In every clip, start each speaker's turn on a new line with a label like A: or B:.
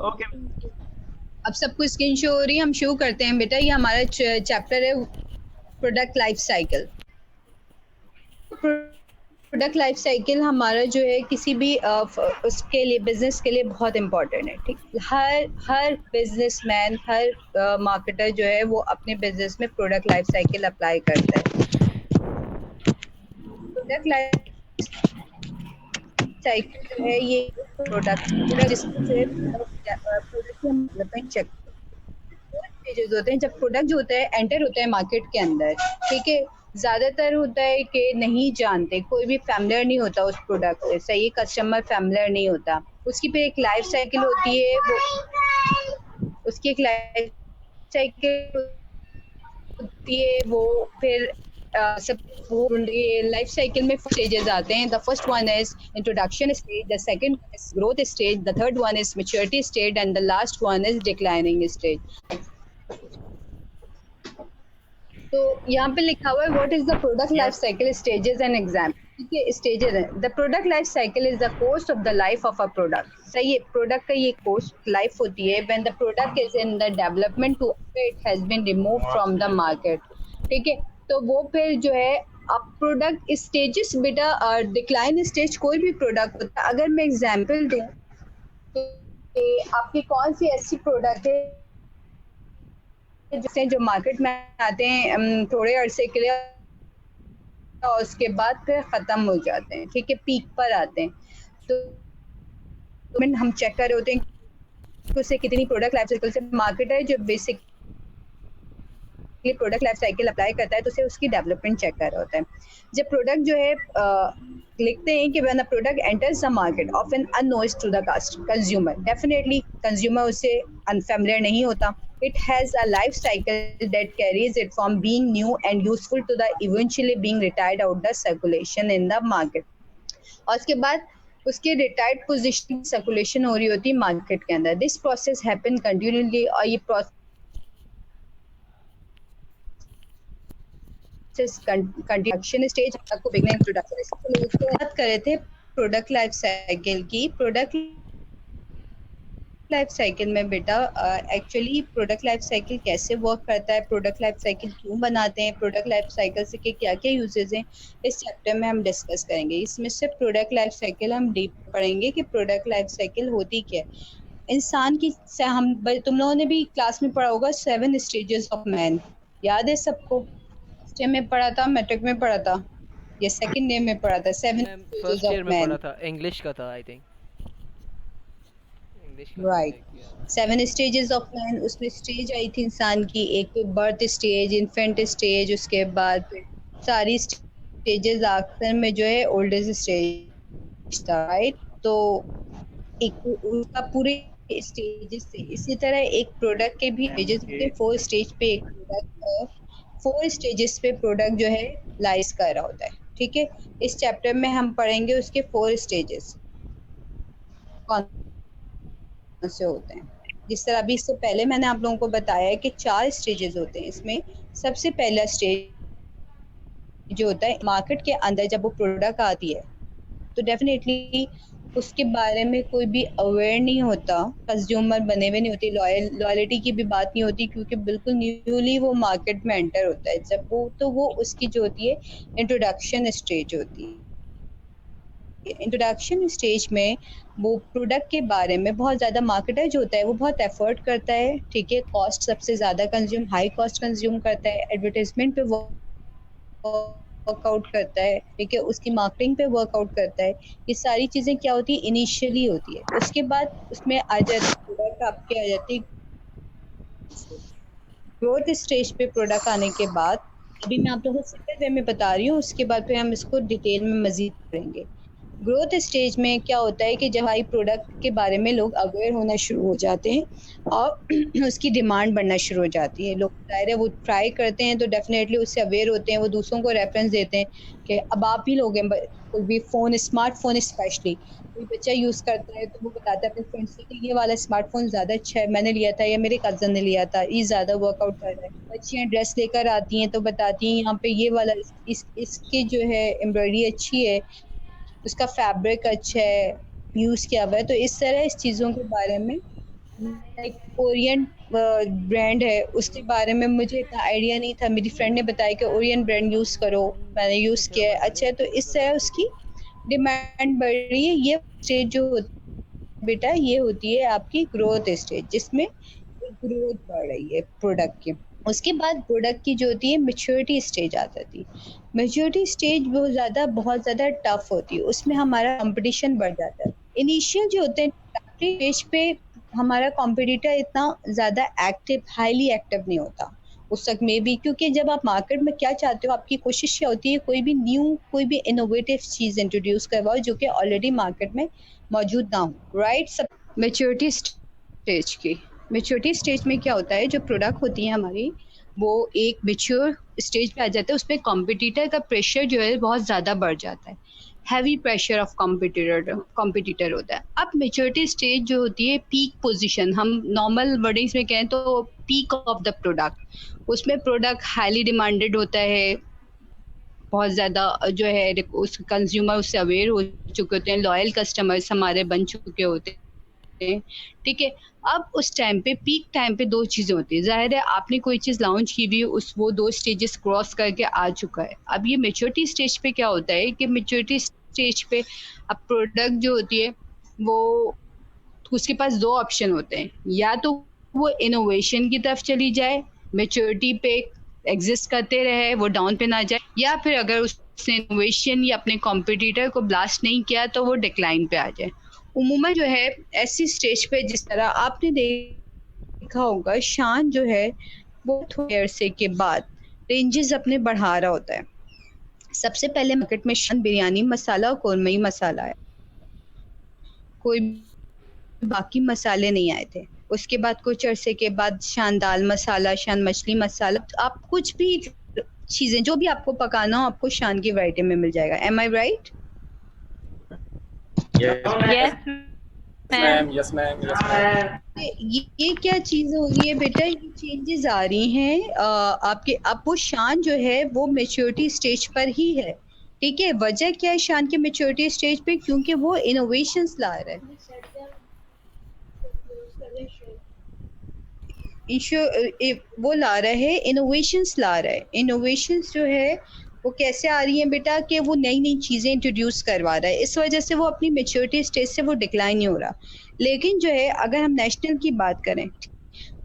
A: Okay.
B: अब सबको screen show हो रही है, हम शो करते हैं बेटा। ये हमारा चैप्टर है product life cycle. Product life cycle हमारा जो है किसी भी उसके लिए, बिजनेस के लिए बहुत इम्पोर्टेंट है। ठीक, हर बिजनेसमैन, हर मार्केटर जो है वो अपने बिजनेस में प्रोडक्ट लाइफ साइकिल अप्लाई करता है। प्रोडक्ट लाइफ साइकिल जो है ये प्रोडक्ट जिसमें जो है प्रोडक्ट की हम डेवलपमेंट चेक स्टेजेस होते हैं। जब प्रोडक्ट जो होता है एंटर होता है मार्केट के अंदर, ठीक है, ज्यादातर होता है कि नहीं जानते, कोई भी फैमिलियर नहीं होता उस प्रोडक्ट से, सही कस्टमर फैमिलियर नहीं होता। उसकी फिर एक लाइफ साइकिल होती है, वो उसकी एक लाइफ साइकिल होती है, वो फिर सब वो लाइफ साइकिल में स्टेजेस आते हैं। The first one is introduction stage, the second is growth stage, the third one is maturity stage and the last one is declining stage. तो यहाँ पे लिखा हुआ है what is the product life
A: yes.
B: Cycle stages and exam. ठीक है, stages है। The product life cycle is the course of the life of a product. सही है, प्रोडक्ट का ये कोर्स लाइफ होती है when the product is in the development to it has been remove from the market. ठीक है, तो वो फिर जो है अब प्रोडक्ट स्टेजेस बेटा, डिक्लाइन स्टेज कोई भी प्रोडक्ट होता है। अगर मैं एग्जांपल दूं कि आपकी कौन सी ऐसी प्रोडक्ट है जिससे जो मार्केट में आते हैं थोड़े अरसे के लिए और उसके बाद फिर खत्म हो जाते हैं। ठीक है, पीक पर आते हैं। तो हम चेक कर रहे होते हैं कि उससे कितनी प्रोडक्ट लाइफ साइकिल से मार्केट है जो basic product life cycle apply करता है, तो उसे उसकी डेवलपमेंट चेक कर रहा होता है। जब प्रोडक्ट जो है लिखते हैं कि when a product enters the market often unknowns to the consumer, definitely consumer उससे अनफेमिलियर नहीं होता। It has a life cycle that carries it from being new and useful to the eventually being retired out the circulation in the market. और उसके बाद उसके retired position circulation हो रही होती है मार्केट के अंदर। दिस प्रोसेस हैपन कंटिन्यूअसली, और ये प्रोसेस कंट्रोडक्शन स्टेज आपको बिगनिंग इंट्रोडक्शन बात कर रहे थे प्रोडक्ट लाइफ साइकिल की। प्रोडक्ट लाइफ साइकिल में बेटा एक्चुअली प्रोडक्ट लाइफ साइकिल कैसे वर्क करता है, प्रोडक्ट लाइफ साइकिल क्यों बनाते हैं, प्रोडक्ट लाइफ साइकिल से के क्या क्या यूजेस हैं, इस चैप्टर में हम डिस्कस करेंगे। इसमें से प्रोडक्ट लाइफ साइकिल हम डीप पढ़ेंगे कि प्रोडक्ट लाइफ साइकिल होती क्या है। इंसान की हम तुम लोगों ने भी क्लास में पढ़ा होगा 7 स्टेजेस ऑफ मैन, याद है सबको? फर्स्ट ईयर में पढ़ा था, मैट्रिक में पढ़ा था, ये सेकंड ईयर में पढ़ा था 7
A: ma'am
B: stages
A: first year
B: of
A: में
B: मैन।
A: पढ़ा था, इंग्लिश का था आई थिंक, इंग्लिश का
B: राइट,
A: सब्जेक्ट किया।
B: 7 स्टेजेस ऑफ मैन। उसमें स्टेज आई थी इंसान की, एक तो बर्थ स्टेज, इन्फेंट स्टेज, उसके बाद फिर सारी स्टेजेस, आखिर में जो है ओल्डेस्ट स्टेज था। राइट, तो एक उसका पूरे स्टेजेस थे। इसी तरह एक प्रोडक्ट के भी स्टेजेस होते हैं। 4 स्टेज पे एक प्रोडक्ट है, 4 स्टेजेस पे प्रोडक्ट जो है लाइज कर रहा होता है। ठीक है, इस चैप्टर में हम पढ़ेंगे उसके 4 स्टेजेस कौन से होते हैं। जिस तरह अभी इससे पहले मैंने आप लोगों को बताया है कि 4 स्टेजेस होते हैं। इसमें सबसे पहला स्टेज जो होता है मार्केट के अंदर, जब वो प्रोडक्ट आती है तो डेफिनेटली उसके बारे में कोई भी अवेयर नहीं होता, कंज्यूमर बने हुए नहीं होते, लॉयलिटी की भी बात नहीं होती, क्योंकि बिल्कुल न्यूली वो मार्केट में एंटर होता है जब वो, तो वो उसकी जो होती है इंट्रोडक्शन स्टेज होती है। इंट्रोडक्शन स्टेज में वो प्रोडक्ट के बारे में बहुत ज़्यादा मार्केटर जो होता है वो बहुत एफर्ट करता है। ठीक है, कॉस्ट सबसे ज़्यादा कंज्यूम, हाई कॉस्ट कंज्यूम करता है, एडवर्टाइजमेंट पे वर्कआउट करता है। ठीक है, उसकी मार्केटिंग पे वर्कआउट करता है। ये सारी चीज़ें क्या होती है, इनिशियली होती है। उसके बाद उसमें आ जाती है प्रोडक्ट आपके, आ जाती है ग्रोथ स्टेज पे। प्रोडक्ट आने के बाद, अभी मैं आप लोगों को सिंपल वे में बता रही हूँ, उसके बाद फिर हम इसको डिटेल में मजीद करेंगे। ग्रोथ स्टेज में क्या होता है कि जब आई प्रोडक्ट के बारे में लोग अवेयर होना शुरू हो जाते हैं और उसकी डिमांड बढ़ना शुरू हो जाती है। लोग ज़ाहिर है वो ट्राई करते हैं तो डेफिनेटली उससे अवेयर होते हैं, वो दूसरों को रेफरेंस देते हैं कि अब आप ही लोग हैं, कोई भी फ़ोन, स्मार्टफ़ोन स्पेशली कोई बच्चा यूज़ करता है तो वो बताता है अपने फ्रेंड्स से कि ये वाला स्मार्टफ़ोन ज़्यादा अच्छा है, मैंने लिया था या मेरे कज़न ने लिया था, ये ज़्यादा वर्कआउट कर रहा है। बच्चियाँ ड्रेस लेकर आती हैं तो बताती हैं यहाँ पे ये वाला इसकी जो है एम्ब्रॉयडरी अच्छी है, उसका फैब्रिक अच्छा है, यूज़ किया हुआ है। तो इस तरह इस चीज़ों के बारे में लाइक कोरियन ब्रांड है, उसके बारे में मुझे इतना आइडिया नहीं था। मेरी फ्रेंड ने बताया कि ओरियन ब्रांड यूज़ करो, मैंने यूज़ किया है, अच्छा है। तो इस तरह उसकी डिमांड बढ़ रही है। ये स्टेज जो होती है बेटा, ये होती है आपकी ग्रोथ स्टेज, जिसमें ग्रोथ बढ़ रही है प्रोडक्ट की। उसके बाद प्रोडक्ट की जो होती है मैच्योरिटी स्टेज आ जाती है। मैच्योरिटी स्टेज बहुत ज़्यादा टफ होती है, उसमें हमारा कंपटीशन बढ़ जाता है। इनिशियल जो होते हैं स्टेज पे हमारा कॉम्पिटिटर इतना ज़्यादा एक्टिव, हाईली एक्टिव नहीं होता उस वक्त में भी, क्योंकि जब आप मार्केट में क्या चाहते हो, आपकी कोशिश क्या होती है, कोई भी न्यू, कोई भी इनोवेटिव चीज़ इंट्रोड्यूस करवाओ जो कि ऑलरेडी मार्केट में मौजूद ना हो, राइट। सब मैच्योरिटी स्टेज की, मैच्योरिटी स्टेज में क्या होता है, जो प्रोडक्ट होती है हमारी, वो एक मैच्योर स्टेज पे आ जाता है। उसमें कॉम्पिटिटर का प्रेशर जो है बहुत ज़्यादा बढ़ जाता है, हैवी प्रेशर ऑफ कॉम्पिटिटर होता है। अब मैच्योरिटी स्टेज जो होती है, पीक पोजीशन, हम नॉर्मल वर्डिंग्स में कहें तो पीक ऑफ द प्रोडक्ट, उसमें प्रोडक्ट हाईली डिमांडेड होता है, बहुत ज़्यादा जो है उस कंज्यूमर उससे अवेयर हो चुके होते हैं, लॉयल कस्टमर्स हमारे बन चुके होते हैं, ठीक है। अब उस टाइम पे, पीक टाइम पे, 2 चीज़ें होती हैं। ज़ाहिर है आपने कोई चीज़ लॉन्च की हुई है, उस वो 2 स्टेजेस क्रॉस करके आ चुका है। अब ये मैच्योरिटी स्टेज पे क्या होता है कि मैच्योरिटी स्टेज पे अब प्रोडक्ट जो होती है, वो उसके पास 2 ऑप्शन होते हैं, या तो वो इनोवेशन की तरफ चली जाए, मैच्योरिटी पे एग्जिस्ट करते रहे, वो डाउन पे ना जाए, या फिर अगर उसने इनोवेशन या अपने कॉम्पिटिटर को ब्लास्ट नहीं किया तो वो डिक्लाइन पे आ जाए। उमूमन जो है ऐसी स्टेज पे, जिस तरह आपने देखा होगा, शान जो है वो थोड़े अरसे के बाद रेंजेस अपने बढ़ा रहा होता है। सबसे पहले मार्केट में शान बिरयानी मसाला और कोरमई मसाला है, कोई बाकी मसाले नहीं आए थे। उसके बाद कुछ अरसे के बाद शान दाल मसाला, शान मछली मसाला, तो आप कुछ भी चीज़ें जो भी आपको पकाना हो, आपको शान की वैरायटी में मिल जाएगा। एम आई right?
A: Yes,
C: Yes,
A: ma'am.
C: ma'am.
A: Yes, ma'am. Yes, ma'am.
B: ये क्या चीज़ हो रही है बेटा, ये चेंजेस आ रही हैं आपके। अब वो शान जो है वो मैच्योरिटी स्टेज पर ही है, ठीक है। वजह क्या है शान के मैच्योरिटी स्टेज पे? क्योंकि वो इनोवेशंस ला रहा है, वो ला रहा है, इनोवेशंस ला रहा है। इनोवेशंस जो है वो कैसे आ रही हैं बेटा, कि वो नई नई चीज़ें इंट्रोड्यूस करवा रहा है, इस वजह से वो अपनी मैच्योरिटी स्टेज से वो डिक्लाइन नहीं हो रहा। लेकिन जो है अगर हम नेशनल की बात करें,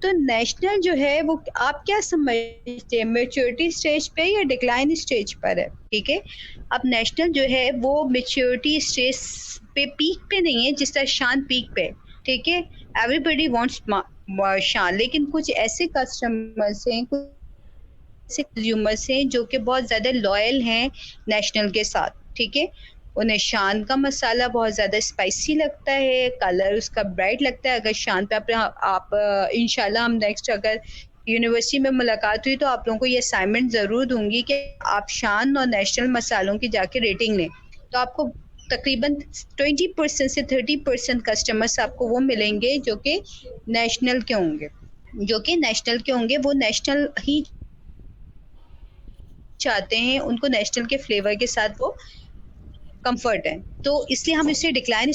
B: तो नेशनल जो है वो आप क्या समझते हैं, मैच्योरिटी स्टेज पे या डिक्लाइन स्टेज पर है? ठीक है। अब नेशनल जो है वो मैच्योरिटी स्टेज पे, पीक पे नहीं है जिस तरह शान पीक पे है, ठीक है। एवरीबडी वांट्स शान, लेकिन कुछ ऐसे कस्टमर्स हैं, कुछ ऐसे कंज्यूमर्स हैं जो कि बहुत ज़्यादा लॉयल हैं नेशनल के साथ, ठीक है। उन्हें शान का मसाला बहुत ज़्यादा स्पाइसी लगता है, कलर उसका ब्राइट लगता है। अगर शान पे आप इंशाल्लाह हम नेक्स्ट अगर यूनिवर्सिटी में मुलाकात हुई तो आप लोगों को ये असाइनमेंट ज़रूर दूंगी कि आप शान और नेशनल मसालों की जाके रेटिंग लें, तो आपको तकरीबन 20% से 30% कस्टमर्स आपको वो मिलेंगे जो कि नेशनल के होंगे, वो नेशनल ही चाहते हैं, उनको नेशनल के फ्लेवर के साथ वो कंफर्ट है। तो इसलिए हम इसे डिक्लाइन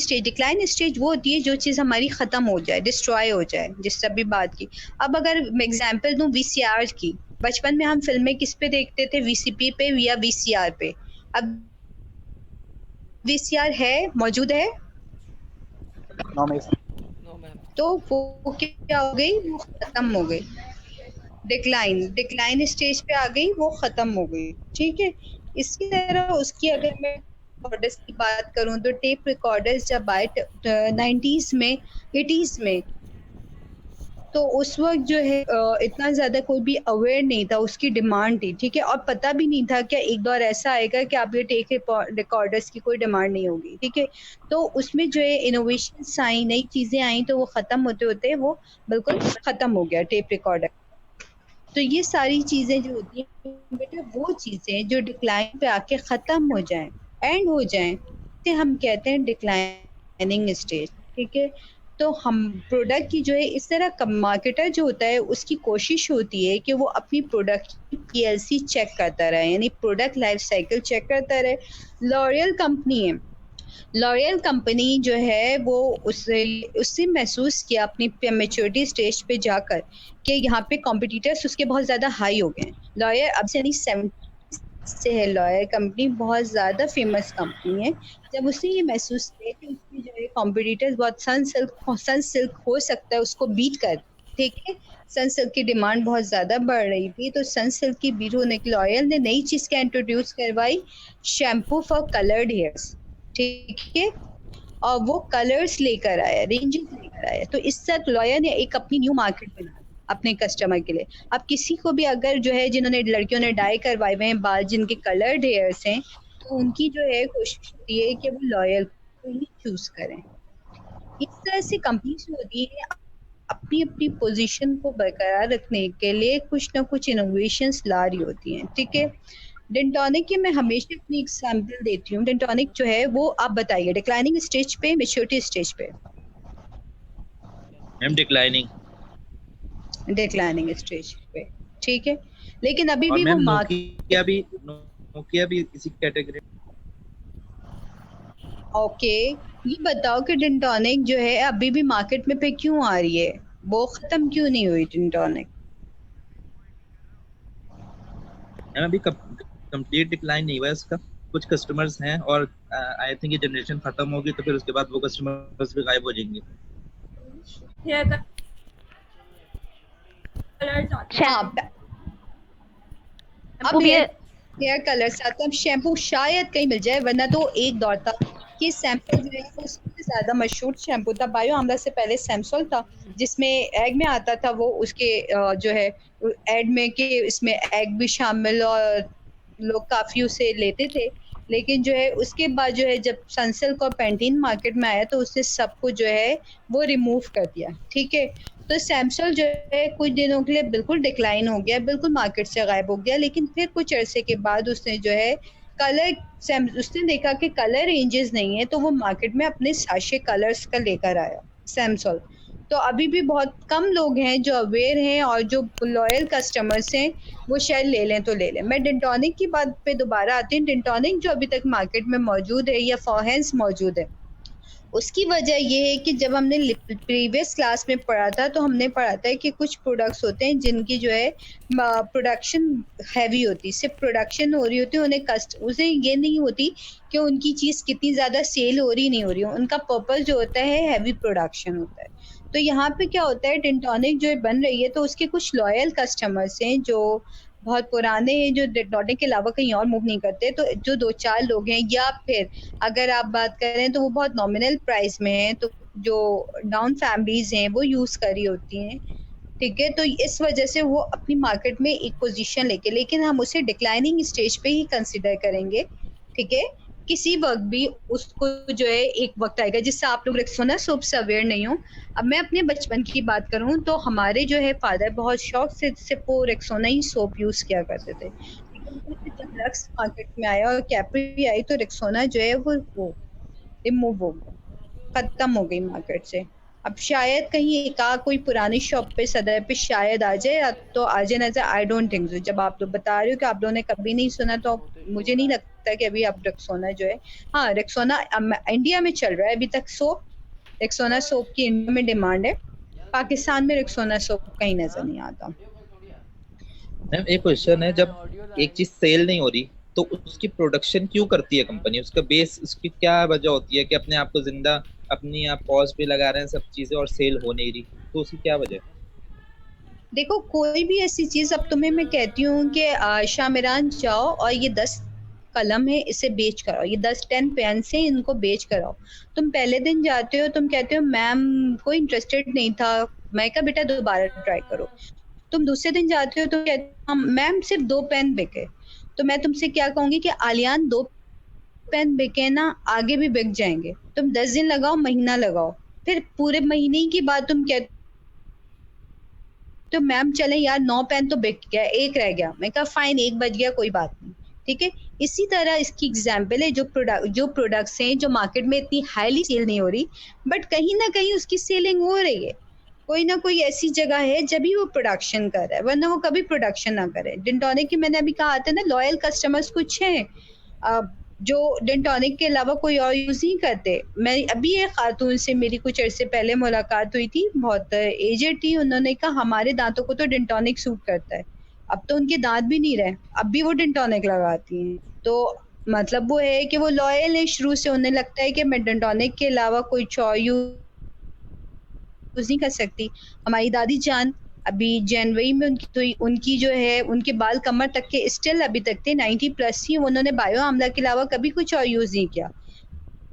B: स्टेज वो होती है जो चीज़ हमारी ख़त्म हो जाए, डिस्ट्रॉय हो जाए, जिस तभी बात की। अब अगर मैं एग्जांपल दूं वीसीआर की, बचपन में हम फिल्में किस पे देखते थे, वीसीपी पे या वीसीआर पे। अब वीसीआर है, मौजूद है,
A: No, miss.
C: No, ma'am.
B: तो वो क्या हो गई, वो ख़त्म हो गई, डिक्लाइन स्टेज पे आ गई, वो ख़त्म हो गई, ठीक है। इसकी तरह उसकी अगर मैं रिकॉर्डर्स की बात करूं, तो टेप रिकॉर्डर्स जब आए 90s में, 80s में, तो उस वक्त जो है इतना ज़्यादा कोई भी अवेयर नहीं था, उसकी डिमांड थी, ठीक है। और पता भी नहीं था कि एक दौर ऐसा आएगा कि आप ये टेप रिकॉर्डर्स की कोई डिमांड नहीं होगी, ठीक है। तो उसमें जो है इनोवेशंस आई, नई चीज़ें आई, तो वो ख़त्म होते होते वो बिल्कुल ख़त्म हो गया टेप रिकॉर्डर। तो ये सारी चीज़ें जो होती हैं बेटा, वो चीज़ें जो डिक्लाइन पे आके ख़त्म हो जाएँ, एंड हो जाएँ, इसे हम कहते हैं डिक्लाइनिंग स्टेज, ठीक है। तो हम प्रोडक्ट की जो है इस तरह मार्केटर जो होता है उसकी कोशिश होती है कि वो अपनी प्रोडक्ट की पीएलसी चेक करता रहे, यानी प्रोडक्ट लाइफ साइकिल चेक करता रहे। लॉरियल कंपनी है, लॉरियल कंपनी जो है वो उससे महसूस किया अपनी मैच्योरिटी स्टेज पे जाकर कि यहाँ पे कॉम्पिटिटर्स उसके बहुत ज़्यादा हाई हो गए हैं। लॉरियल अब से नहीं 70 से है, लॉरियल कंपनी बहुत ज़्यादा फेमस कंपनी है। जब उसने ये महसूस किया कि उसकी जो है कॉम्पिटिटर्स बहुत सनसिल्क हो सकता है उसको बीट कर, ठीक है। सनसिल्क की डिमांड बहुत ज़्यादा बढ़ रही थी, तो सनसिल्क की बीट होने के लिए लॉरियल ने नई चीज़ क्या इंट्रोड्यूस करवाई, शैम्पू फॉर कलर्ड हेयर्स, ठीक है। और वो कलर्स लेकर आया, रेंजेस लेकर आया, तो इस तरह लॉयर ने एक अपनी न्यू मार्केट बना दी अपने कस्टमर के लिए। अब किसी को भी अगर जो है जिन्होंने लड़कियों ने डाई करवाए हुए हैं बाल, जिनके कलर्ड हेयर्स हैं, तो उनकी जो है कोशिश होती है कि वो लॉयल को ही चूज करें। इस तरह से कंपनीज होती है अपनी अपनी पोजीशन को बरकरार रखने के लिए कुछ ना कुछ इनोवेशंस ला रही होती हैं, ठीक है। डेंटोनिक की मैं हमेशा अपनी एग्जांपल देती हूँ। डेंटोनिक जो है वो आप बताइए डिक्लाइनिंग स्टेज पे, मैच्योरिटी स्टेज पे?
C: Ma'am declining.
B: डिक्लाइनिंग स्टेज पे, ठीक है। लेकिन अभी
C: और
B: भी वो
C: मैम
B: मार्केट,
C: नोकिया भी इसी कैटेगरी।
B: ओके, ये बताओ कि डेंटोनिक जो है अभी भी मार्केट में पे क्यों आ रही है, वो खत्म क्यों नहीं हुई डेंटोनिक?
C: मैम अभी कंप्लीट डिक्लाइन नहीं हुआ है इसका। कुछ कस्टमर्स हैं और आई थिंक ये जनरेशन खत्म होगी तो फिर उसके बाद वो कस्टमर्स भी गायब हो जाएंगे।
B: हाँ, अब हेयर कलर्स आता है, अब शैम्पू शायद कहीं मिल जाए, वरना तो एक दौर था कि सैम्पल जो है वो सबसे ज्यादा मशहूर शैम्पू था। बायो आमला से पहले सैमसोल था, जिसमें एग में आता था वो, उसके जो है एड में कि इसमें एग भी शामिल, और लोग काफी उसे लेते थे। लेकिन जो है उसके बाद जो है जब सनसिल्क और पैंटीन मार्केट में आया तो उसने सब कुछ जो है वो रिमूव कर दिया, ठीक है। तो सैमसंग जो है कुछ दिनों के लिए बिल्कुल डिक्लाइन हो गया, बिल्कुल मार्केट से गायब हो गया, लेकिन फिर कुछ अरसे के बाद उसने जो है उसने देखा कि कलर रेंजेस नहीं है, तो वो मार्केट में अपने साशे कलर्स का लेकर आया सैमसंग। तो अभी भी बहुत कम लोग हैं जो अवेयर हैं और जो लॉयल कस्टमर्स हैं, वो शायद ले लें तो ले लें। मैं डेंटोनिक की बात पे दोबारा आती हूँ। डेंटोनिक जो अभी तक मार्केट में मौजूद है या फॉरेंस मौजूद है, उसकी वजह ये है कि जब हमने प्रीवियस क्लास में पढ़ा था तो हमने पढ़ा था कि कुछ प्रोडक्ट्स होते हैं जिनकी जो है प्रोडक्शन हैवी होती है, सिर्फ प्रोडक्शन हो रही होती है, उन्हें कस्ट उसे ये नहीं होती कि उनकी चीज़ कितनी ज़्यादा सेल हो रही नहीं हो रही, उनका पर्पस जो होता है हैवी प्रोडक्शन होता है। तो यहाँ पे क्या होता है, टिंटोनिक जो बन रही है तो उसके कुछ लॉयल कस्टमर्स हैं जो बहुत पुराने हैं, जो डेटोनिक के अलावा कहीं और मूव नहीं करते, तो जो 2-4 लोग हैं, या फिर अगर आप बात करें तो वो बहुत नॉमिनल प्राइस में हैं, तो जो डाउन फैमिलीज हैं वो यूज कर रही होती हैं, ठीक है। तो इस वजह से वो अपनी मार्केट में एक पोजीशन लेके, लेकिन हम उसे डिक्लाइनिंग स्टेज पे ही कंसिडर करेंगे, ठीक है। किसी वक्त भी उसको जो है एक वक्त आएगा, जिससे आप लोग रेक्सोना सोप से अवेयर नहीं हो। अब मैं अपने बचपन की बात करूं तो हमारे जो है फादर बहुत शौक से सिर्फ वो रेक्सोना ही सोप यूज किया करते थे, लेकिन फिर जब लक्स मार्केट में आया और कैपरी आई तो रेक्सोना जो है वो रिमूव हो गया, खत्म हो गई मार्केट से। अब शायद कहीं एक कोई पुरानी शॉप पे सदर पे शायद आ जाए, या तो आ जाए ना जाए, आई डोंट थिंक सो। जब आप लोग बता रहे हो कि आप लोगों ने कभी नहीं सुना, तो मुझे नहीं लगता कि अभी आप रेक्सोना जो है, हाँ रेक्सोना इंडिया में चल रहा है अभी तक सोप। रेक्सोना सोप की इंडिया में डिमांड है, पाकिस्तान में रेक्सोना सोप कहीं नजर नहीं आता।
C: मैम एक क्वेश्चन है, जब एक चीज सेल नहीं हो रही तो उसकी प्रोडक्शन क्यों करती है कंपनी? उसका बेस, उसकी क्या वजह होती है कि अपने आप को जिंदा, अपनी आप पॉज पे लगा रहे हैं सब चीजें और सेल हो नहीं रही, तो उसकी क्या वजह है?
B: देखो कोई भी ऐसी चीज, अब तुम्हें मैं कहती हूँ कि शामिरान जाओ और ये 10 कलम है इसे बेच कर आओ, ये 10-10 पेन से इनको बेच कर आओ। तुम पहले दिन जाते हो, तुम कहते हो मैम कोई इंटरेस्टेड नहीं था, मैं कहा बेटा दोबारा ट्राई करो। तुम दूसरे दिन जाते हो तो कहते हो मैम सिर्फ 2 पेन बिके, तो मैं तुमसे क्या कहूंगी कि आलियान 2 पेन बिके ना, आगे भी बिक जाएंगे। तुम 10 दिन लगाओ, महीना लगाओ, फिर पूरे महीने की बाद तुम कहते तो मैम चले यार 9 पेन तो बिक गया, एक रह गया। मैं कहा फाइन, एक बच गया, कोई बात नहीं, ठीक है। इसी तरह इसकी एग्जाम्पल है, जो प्रोडक्ट्स हैं जो मार्केट में इतनी हाईली सेल नहीं हो रही, बट कहीं ना कहीं उसकी सेलिंग हो रही है। कोई ना कोई ऐसी जगह है जब भी वो प्रोडक्शन कर रहा है, वरना वो कभी प्रोडक्शन ना करे। डिंटोनिक की मैंने अभी कहा था ना, लॉयल कस्टमर्स कुछ हैं, जो डेंटोनिक के अलावा कोई और यूज नहीं करते। मैं अभी एक खातून से मेरी कुछ अरसे पहले मुलाकात हुई थी, बहुत एजेड थी। उन्होंने कहा हमारे दांतों को तो डेंटोनिक सूट करता है। अब तो उनके दांत भी नहीं रहे, अब भी वो डेंटोनिक लगाती हैं। तो मतलब वो है कि वो लॉयल है शुरू से, उन्हें लगता है कि मैं डेंटोनिक के अलावा कोई और यूज नहीं कर सकती। हमारी दादी जान अभी जनवरी में उनकी जो है उनके बाल कमर तक के स्टिल अभी तक थे, 90 प्लस ही। उन्होंने बायो आमला के अलावा कभी कुछ और यूज नहीं किया।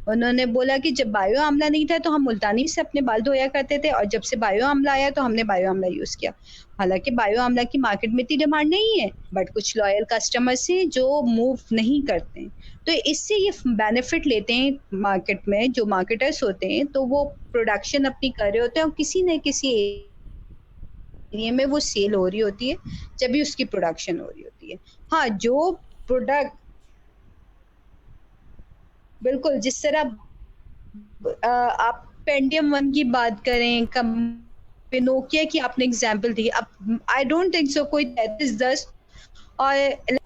B: उन्होंने बोला कि जब बायो आमला नहीं था तो हम मुल्तानी से अपने बाल धोया करते थे, और जब से बायो आमला आया तो हमने बायो आमला यूज किया। हालांकि बायो आमला की मार्केट में इतनी डिमांड नहीं है, बट कुछ लॉयल कस्टमर्स हैं जो मूव नहीं करते हैं। तो इससे ये बेनिफिट लेते हैं मार्केट में जो मार्केटर्स होते हैं, तो वो प्रोडक्शन अपनी कर रहे होते हैं और किसी न किसी एरिया में वो सेल हो रही होती है, जब भी उसकी प्रोडक्शन हो रही होती है। हाँ, जो प्रोडक्ट बिल्कुल जिस तरह आप पेंटियम 1 की बात करें, कम नोकिया की आपने एग्जांपल दी। अब आई डोंट थिंक सो कोई 3310 और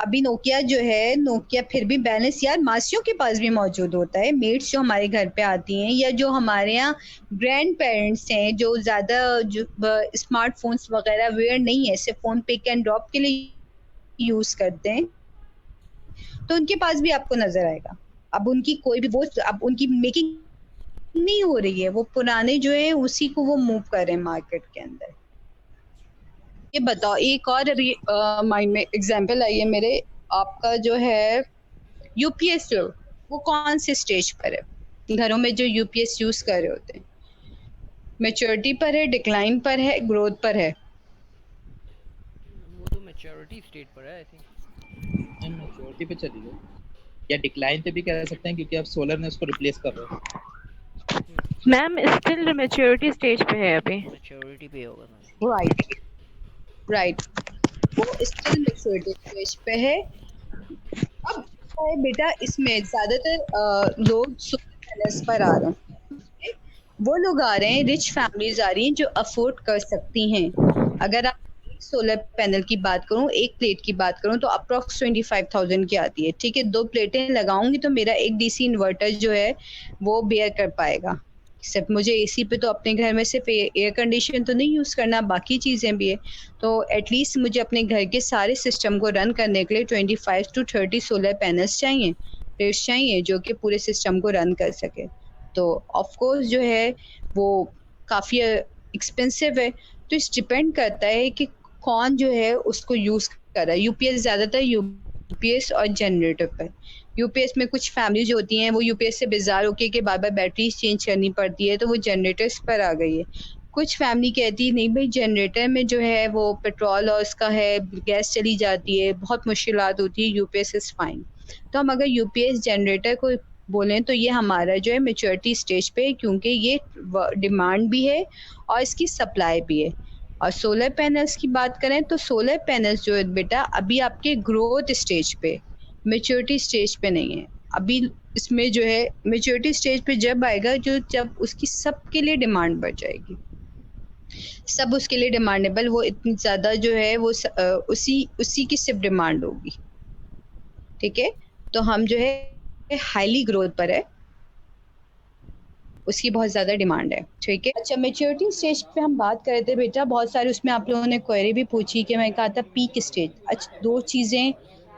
B: अभी नोकिया जो है, नोकिया फिर भी बैलेंस यार मासियों के पास भी मौजूद होता है। मेड्स जो हमारे घर पे आती हैं या जो हमारे यहाँ ग्रैंड पेरेंट्स हैं जो ज़्यादा जो स्मार्टफोन्स वगैरह वेयर नहीं है, सिर्फ फ़ोन पिक एंड ड्रॉप के लिए यूज़ करते हैं, तो उनके पास भी आपको नज़र आएगा। अब उनकी कोई भी वो अब उनकी मेकिंग नहीं हो रही है, वो पुराने जो है उसी को वो मूव कर रहे हैं मार्केट के अंदर। ये बताओ, एक और माइंड में एग्जांपल आई है मेरे, आपका जो है यूपीएस जो वो कौन से स्टेज पर है? घरों में जो यूपीएस यूज कर रहे होते हैं, मैच्योरिटी पर है, डिक्लाइन पर है, ग्रोथ पर है?
D: वो तो मैच्योरिटी स्टेट पर है आई थिंक।
C: मैच्योरिटी पे चली गई या डिक्लाइन पे भी कह सकते हैं, क्योंकि अब सोलर ने उसको रिप्लेस कर रहा है।
E: मैम स्टिल मैच्योरिटी स्टेज पे है अभी।
D: मैच्योरिटी पे होगा मैम।
B: राइट राइट, वो स्टिल मैच्योरिटी स्टेज पे है। अब क्या है बेटा, इसमें ज्यादातर लोग सोलर पैनल्स पर आ रहे हैं। वो लोग आ रहे हैं, रिच फैमिलीज आ रही हैं जो अफोर्ड कर सकती हैं। अगर आप एक सोलर पैनल की बात करूं, एक प्लेट की बात करूं, तो अप्रोक्स 25,000 की आती है। ठीक है, 2 प्लेटें लगाऊंगी तो मेरा एक डीसी इन्वर्टर जो है वो बेयर कर पाएगा। सिर्फ मुझे एसी पे तो अपने घर में सिर्फ एयर कंडीशन तो नहीं यूज करना, बाकी चीजें भी है। तो एटलीस्ट मुझे अपने घर के सारे सिस्टम को रन करने के लिए 25 to 30 सोलर पैनल्स चाहिए, प्लेट्स चाहिए, जो कि पूरे सिस्टम को रन कर सके। तो ऑफ कोर्स जो है वो काफ़ी एक्सपेंसिव है। तो इस डिपेंड करता है कि कौन जो है उसको यूज़ कर रहा है। यूपीएस ज़्यादातर यूपीएस और जनरेटर पर। यूपीएस में कुछ फैमिली जो होती हैं वो यूपीएस से बेजार होके कि बार बार बैटरी चेंज करनी पड़ती है, तो वो जनरेटर्स पर आ गई है। कुछ फैमिली कहती है नहीं भाई, जनरेटर में जो है वो पेट्रोल और उसका है, गैस चली जाती है, बहुत मुश्किलात होती है, यूपीएस इज़ फाइन। तो हम अगर यूपीएस जनरेटर को बोलें तो ये हमारा जो है मैच्योरिटी स्टेज पे है, क्योंकि ये डिमांड भी है और इसकी सप्लाई भी है। और सोलर पैनल्स की बात करें तो सोलर पैनल्स जो है बेटा अभी आपके ग्रोथ स्टेज पे, मैच्योरिटी स्टेज पे नहीं है अभी। इसमें जो है मैच्योरिटी स्टेज पे जब आएगा, जो जब उसकी सबके लिए डिमांड बढ़ जाएगी, सब उसके लिए डिमांडेबल, वो इतनी ज़्यादा जो है वो उसी की सिर्फ डिमांड होगी। ठीक है, तो हम जो है हाईली ग्रोथ पर है, उसकी बहुत ज़्यादा डिमांड है। ठीक है, अच्छा मैच्योरिटी स्टेज पे हम बात कर रहे थे बेटा, बहुत सारे उसमें आप लोगों ने क्वेरी भी पूछी कि मैं कहा था पीक स्टेज। अच्छा, 2 चीज़ें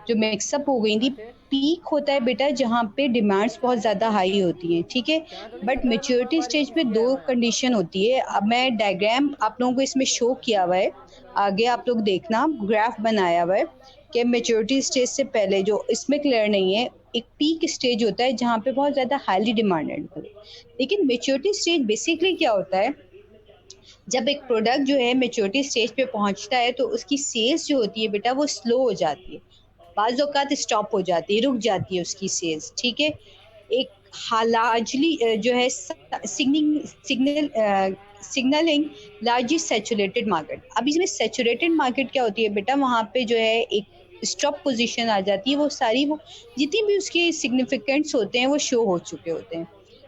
B: जो मिक्सअप हो गई थी। पीक होता है बेटा जहाँ पे डिमांड्स बहुत ज़्यादा हाई होती हैं, ठीक है, बट मैच्योरिटी स्टेज पे 2 कंडीशन होती है। अब मैं डायग्राम आप लोगों को इसमें शो किया हुआ है, आगे आप लोग देखना, ग्राफ बनाया हुआ है कि मैच्योरिटी स्टेज से पहले जो इसमें क्लियर नहीं है, एक पीक स्टेज होता है जहाँ पे बहुत ज़्यादा हाईली डिमांडेड हो। लेकिन मैच्योरिटी स्टेज बेसिकली क्या होता है, जब एक प्रोडक्ट जो है मैच्योरिटी स्टेज पे पहुंचता है तो उसकी सेल्स जो होती है बेटा वो स्लो हो जाती है, बाज़ औक़ात स्टॉप हो जाती है, रुक जाती है उसकी सेल्स। ठीक है, एक लार्जली जो है सिग्नलिंग लार्जली सैचुरेटेड मार्केट। अब इसमें सैचुरेटेड मार्केट क्या होती है बेटा, वहाँ पे जो है एक स्टॉप पोजीशन आ जाती है, वो सारी वो जितनी भी उसके सिग्निफिकेंट्स होते हैं वो शो हो चुके होते हैं।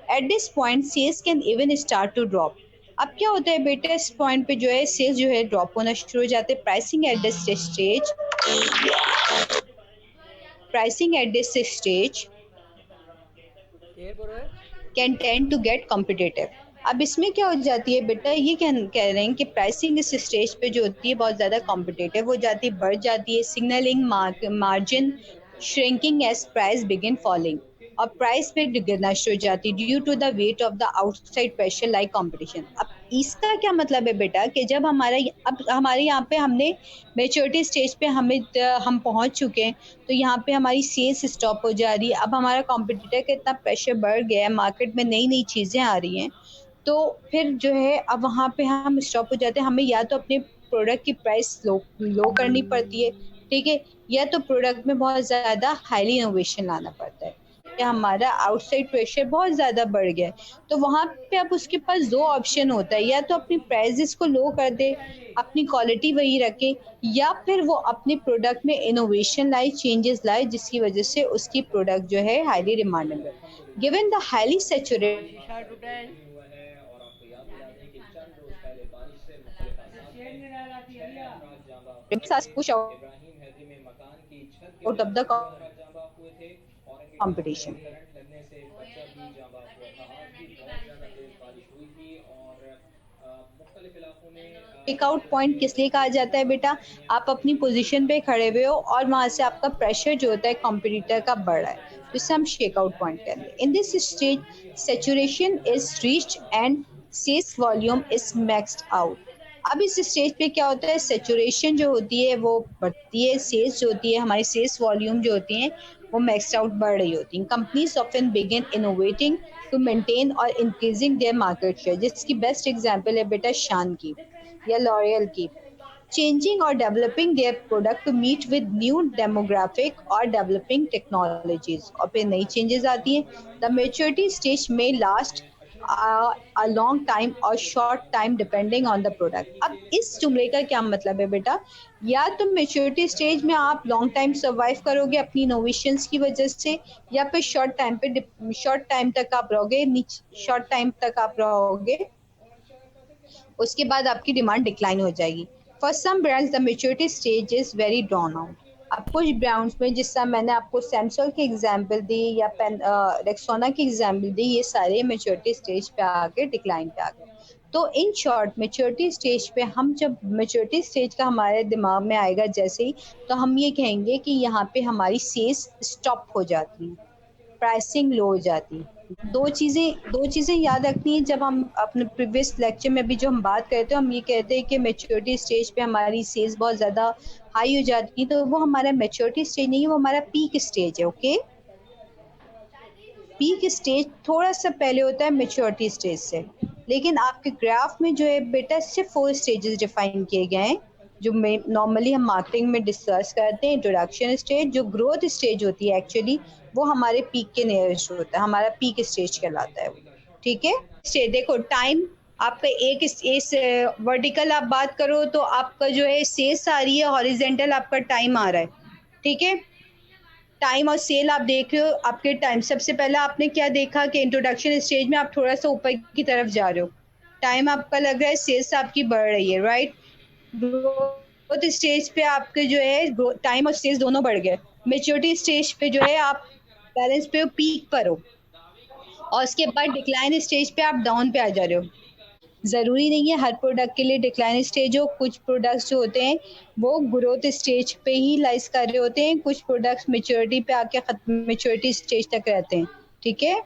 B: At this point sales can even start to drop. अब क्या होता है बेटा, इस पॉइंट पे जो है सेल्स जो है ड्रॉप होना शुरू हो जाते हैं। Pricing at this stage can tend to get competitive. अब इसमें क्या हो जाती है बेटा, ये कह रहे हैं कि प्राइसिंग इस स्टेज पे जो होती है बहुत ज़्यादा कॉम्पिटिटिव हो जाती है, बढ़ जाती है, signalling margin shrinking as price begin falling, और प्राइस पे गिरना शुरू हो जाती है due to the weight of the outside pressure like competition. अब इसका क्या मतलब है बेटा कि जब अब हमारे यहाँ पे हमने मेच्योरिटी स्टेज पे हम पहुँच चुके हैं, तो यहाँ पे हमारी सेल्स स्टॉप हो जा रही है। अब हमारा कॉम्पिटिटर का इतना प्रेशर बढ़ गया है, मार्केट में नई नई चीज़ें आ रही हैं, तो फिर जो है अब वहाँ पे हम स्टॉप हो जाते हैं। हमें या तो अपने प्रोडक्ट की प्राइस लो करनी पड़ती है, ठीक है, या तो प्रोडक्ट में बहुत ज़्यादा हाईली इनोवेशन लाना पड़ता है। कि हमारा आउटसाइड प्रेशर बहुत ज़्यादा बढ़ गया है, तो वहाँ पे अब उसके पास दो ऑप्शन होता है, या तो अपनी प्राइसेस को लो कर दे, अपनी क्वालिटी वही रखे, या फिर वो अपने प्रोडक्ट में इनोवेशन लाए, चेंजेस लाए, जिसकी वजह से उसकी प्रोडक्ट जो है highly demandable. Given the highly saturated push out of the competition. Takeout point किस लिए कहा जाता है बेटा, आप अपनी पोजीशन पे खड़े हुए हो और वहां से आपका प्रेशर जो होता है कॉम्पिटिटर का बढ़ रहा है, तो इसे हम शेकआउट पॉइंट कहते हैं। In this stage saturation is reached and sales volume is maxed out. अब इस स्टेज पे क्या होता है, सैचुरेशन जो होती है वो बढ़ती है, सेल्स जो होती है, हमारी सेल्स वॉल्यूम जो होती है वो मैक्स्ड आउट बढ़ रही होती हैं। Companies often begin innovating to maintain और इंक्रीजिंग देयर मार्केट शेयर, जिसकी बेस्ट एग्जांपल है बेटा शान की या लॉरियल की। चेंजिंग और developing their product to meet with new demographic और डेवलपिंग टेक्नोलॉजीज, और फिर नई चेंजेस आती हैं। द मैच्योरिटी स्टेज में last a long time or short time depending on the product। अब इस जुमले का क्या मतलब है बेटा, या तुम मेच्योरिटी स्टेज में आप लॉन्ग टाइम सर्वाइव करोगे अपनी इनोवेशंस की वजह से, या फिर शॉर्ट टाइम तक आप रहोगे, उसके बाद आपकी डिमांड डिक्लाइन हो जाएगी। For some brands the maturity stage is very drawn out. अब कुछ ब्रांड्स में, जिस तरह मैंने आपको सैमसंग की एग्जांपल दी या रेक्सोना की एग्जांपल दी, ये सारे मेच्योरिटी स्टेज पे आके डिक्लाइन पे आ गए। तो इन शॉर्ट मेच्योरिटी स्टेज पे जब मेच्योरिटी स्टेज का हमारे दिमाग में आएगा जैसे ही, तो हम ये कहेंगे कि यहाँ पे हमारी सेल्स स्टॉप हो जाती है, प्राइसिंग लो हो जाती है। दो चीज़ें याद रखनी है। जब हम अपने प्रीवियस लेक्चर में भी जो हम बात करते हैं, हम ये कहते हैं कि मैच्योरिटी स्टेज पे हमारी सेल्स बहुत ज़्यादा हाई हो जाती है, तो वो हमारा मैच्योरिटी स्टेज नहीं है, वो हमारा पीक स्टेज है। ओके, पीक स्टेज थोड़ा सा पहले होता है मैच्योरिटी स्टेज से, लेकिन आपके ग्राफ में जो है बेटा सिर्फ 4 स्टेजेस डिफाइन किए गए हैं, जो नॉर्मली हम मार्केटिंग में डिस्कस करते हैं। इंट्रोडक्शन स्टेज, जो ग्रोथ स्टेज होती है एक्चुअली, वो हमारे पीक के नियरेस्ट होता है, हमारा पीक स्टेज कहलाता है, ठीक है। स्टेज देखो, टाइम आपका एक इस वर्टिकल आप बात करो तो आपका जो है सेल्स आ रही है, हॉरिजेंटल आपका टाइम आ रहा है, ठीक है। टाइम और सेल आप देख रहे हो, आपके टाइम सबसे पहले आपने क्या देखा कि इंट्रोडक्शन स्टेज में आप थोड़ा सा ऊपर की तरफ जा रहे हो, टाइम आपका लग रहा है, सेल्स आपकी बढ़ रही है, राइट। ग्रोथ स्टेज पे आपके जो है टाइम और सेल्स दोनों बढ़ गए। मैच्योरिटी स्टेज पे जो है आप बैलेंस पे हो, पीक पर हो, और उसके बाद डिक्लाइन स्टेज पे आप डाउन पे आ जा रहे हो। ज़रूरी नहीं है हर प्रोडक्ट के लिए डिक्लाइन स्टेज हो, कुछ प्रोडक्ट्स जो होते हैं वो ग्रोथ स्टेज पे ही लाइज कर रहे होते हैं, कुछ प्रोडक्ट्स मैच्योरिटी पे आके मैच्योरिटी स्टेज तक रहते हैं, ठीक है।